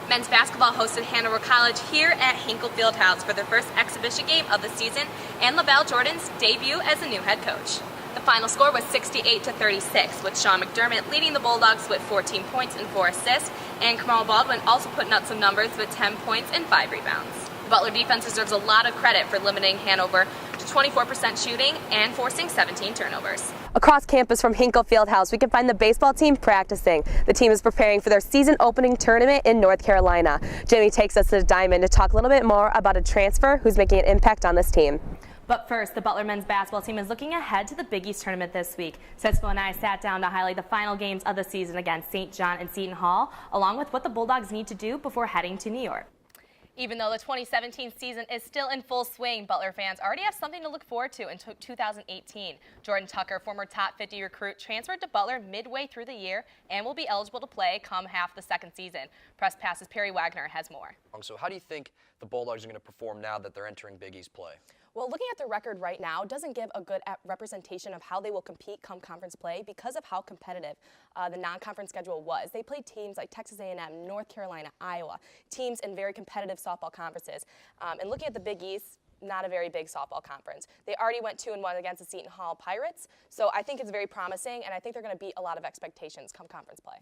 Men's basketball hosted Hanover College here at Hinkle Fieldhouse for their first exhibition game of the season and LaBelle Jordan's debut as a new head coach. The final score was 68-36, with Sean McDermott leading the Bulldogs with 14 points and 4 assists, and Kamal Baldwin also putting up some numbers with 10 points and 5 rebounds. The Butler defense deserves a lot of credit for limiting Hanover to 24% shooting and forcing 17 turnovers. Across campus from Hinkle Fieldhouse, we can find the baseball team practicing. The team is preparing for their season-opening tournament in North Carolina. Jimmy takes us to the Diamond to talk a little bit more about a transfer who's making an impact on this team. But first, the Butler men's basketball team is looking ahead to the Big East tournament this week. Cisco and I sat down to highlight the final games of the season against St. John and Seton Hall, along with what the Bulldogs need to do before heading to New York. Even though the 2017 season is still in full swing, Butler fans already have something to look forward to in 2018. Jordan Tucker, former top 50 recruit, transferred to Butler midway through the year and will be eligible to play come half the second season. Press Pass's Perry Wagner has more. So how do you think the Bulldogs are going to perform now that they're entering Big East play? Well, looking at their record right now doesn't give a good representation of how they will compete come conference play because of how competitive the non-conference schedule was. They played teams like Texas A&M, North Carolina, Iowa, teams in very competitive softball conferences. And looking at the Big East, not a very big softball conference. They already went 2-1 against the Seton Hall Pirates, so I think it's very promising, and I think they're going to beat a lot of expectations come conference play.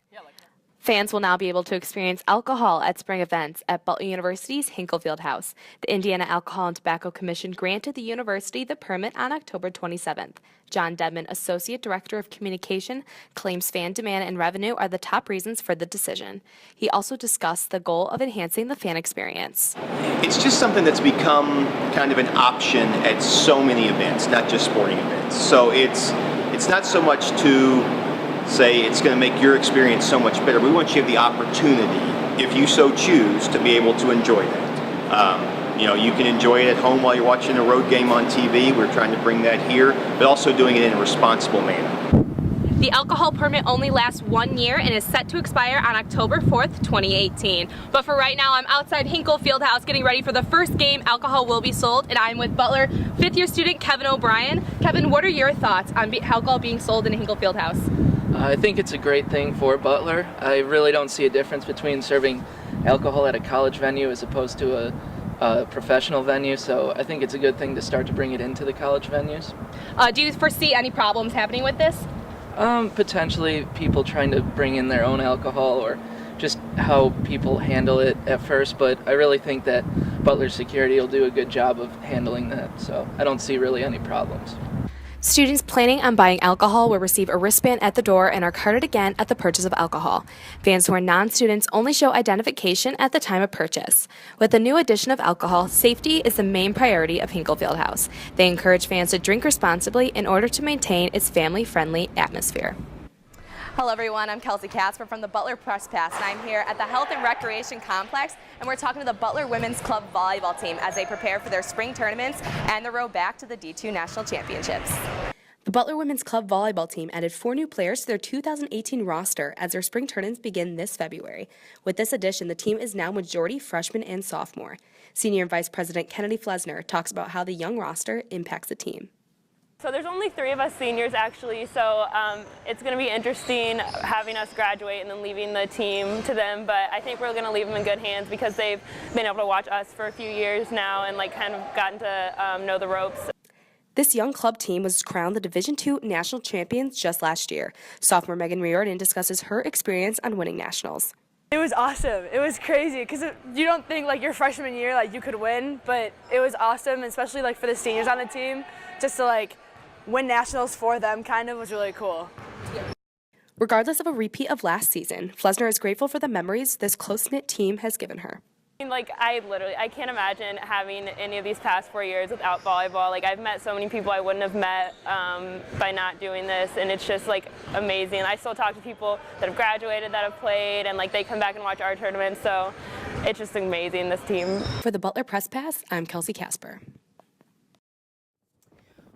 Fans will now be able to experience alcohol at spring events at Butler University's Hinkle Fieldhouse. The Indiana Alcohol and Tobacco Commission granted the university the permit on October 27th. John Dedman, Associate Director of Communication, claims fan demand and revenue are the top reasons for the decision. He also discussed the goal of enhancing the fan experience. It's just something that's become kind of an option at so many events, not just sporting events. So it's not so much to say it's going to make your experience so much better. We want you to have the opportunity, if you so choose, to be able to enjoy that. You can enjoy it at home while you're watching a road game on TV. We're trying to bring that here, but also doing it in a responsible manner. The alcohol permit only lasts 1 year and is set to expire on October 4th, 2018. But for right now, I'm outside Hinkle Fieldhouse getting ready for the first game. Alcohol will be sold, and I'm with Butler fifth-year student Kevin O'Brien. Kevin, what are your thoughts on alcohol being sold in Hinkle Fieldhouse? I think it's a great thing for Butler. I really don't see a difference between serving alcohol at a college venue as opposed to a professional venue, so I think it's a good thing to start to bring it into the college venues. Do you foresee any problems happening with this? Potentially people trying to bring in their own alcohol or just how people handle it at first, but I really think that Butler security will do a good job of handling that, so I don't see really any problems. Students planning on buying alcohol will receive a wristband at the door and are carded again at the purchase of alcohol. Fans who are non-students only show identification at the time of purchase. With the new addition of alcohol, safety is the main priority of Hinkle Fieldhouse. They encourage fans to drink responsibly in order to maintain its family-friendly atmosphere. Hello everyone, I'm Kelsie Kasper from the Butler Press Pass, and I'm here at the Health and Recreation Complex, and we're talking to the Butler Women's Club volleyball team as they prepare for their spring tournaments and the road back to the D2 National Championships. The Butler Women's Club volleyball team added 4 new players to their 2018 roster as their spring tournaments begin this February. With this addition, the team is now majority freshman and sophomore. Senior Vice President Kennedy Flesner talks about how the young roster impacts the team. So there's only 3 of us seniors actually, so it's going to be interesting having us graduate and then leaving the team to them, but I think we're going to leave them in good hands because they've been able to watch us for a few years now and kind of gotten to know the ropes. This young club team was crowned the Division II National Champions just last year. Sophomore Megan Riordan discusses her experience on winning nationals. It was awesome. It was crazy because you don't think your freshman year you could win, but it was awesome, especially for the seniors on the team, just to win nationals for them was really cool. Regardless of a repeat of last season, Flesner is grateful for the memories this close-knit team has given her. I can't imagine having any of these past 4 years without volleyball. I've met so many people I wouldn't have met by not doing this, and it's just amazing. I still talk to people that have graduated, that have played, and they come back and watch our tournaments, so it's just amazing, this team. For the Butler Press Pass, I'm Kelsie Kasper.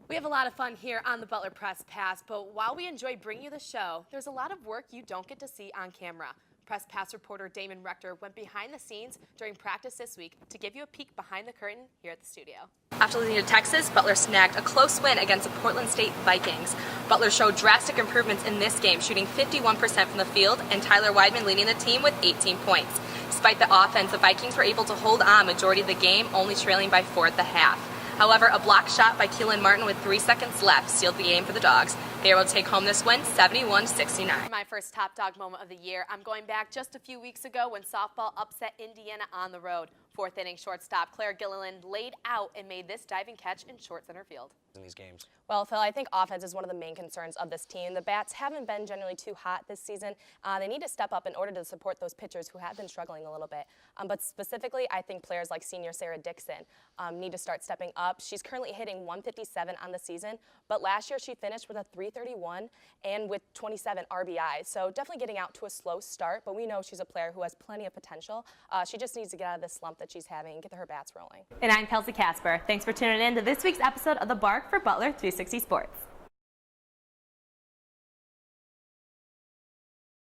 We have a lot of fun here on the Butler Press Pass, but while we enjoy bringing you the show, there's a lot of work you don't get to see on camera. Press Pass reporter Damon Rector went behind the scenes during practice this week to give you a peek behind the curtain here at the studio. After losing to Texas, Butler snagged a close win against the Portland State Vikings. Butler showed drastic improvements in this game, shooting 51% from the field, and Tyler Weidman leading the team with 18 points. Despite the offense, the Vikings were able to hold on majority of the game, only trailing by 4 at the half. However, a block shot by Keelan Martin with 3 seconds left sealed the game for the Dogs. They were able to take home this win 71-69. My first top dog moment of the year, I'm going back just a few weeks ago when softball upset Indiana on the road. 4th inning shortstop Claire Gilliland laid out and made this diving catch in short center field. In these games. Well, Phil, I think offense is one of the main concerns of this team. The bats haven't been generally too hot this season. They need to step up in order to support those pitchers who have been struggling a little bit. But specifically, I think players like senior Sarah Dixon need to start stepping up. She's currently hitting 157 on the season, but last year she finished with a 331 and with 27 RBIs. So definitely getting out to a slow start, but we know she's a player who has plenty of potential. She just needs to get out of this slump that she's having and get her bats rolling. And I'm Kelsie Kasper. Thanks for tuning in to this week's episode of The Bark for Butler 360 Sports.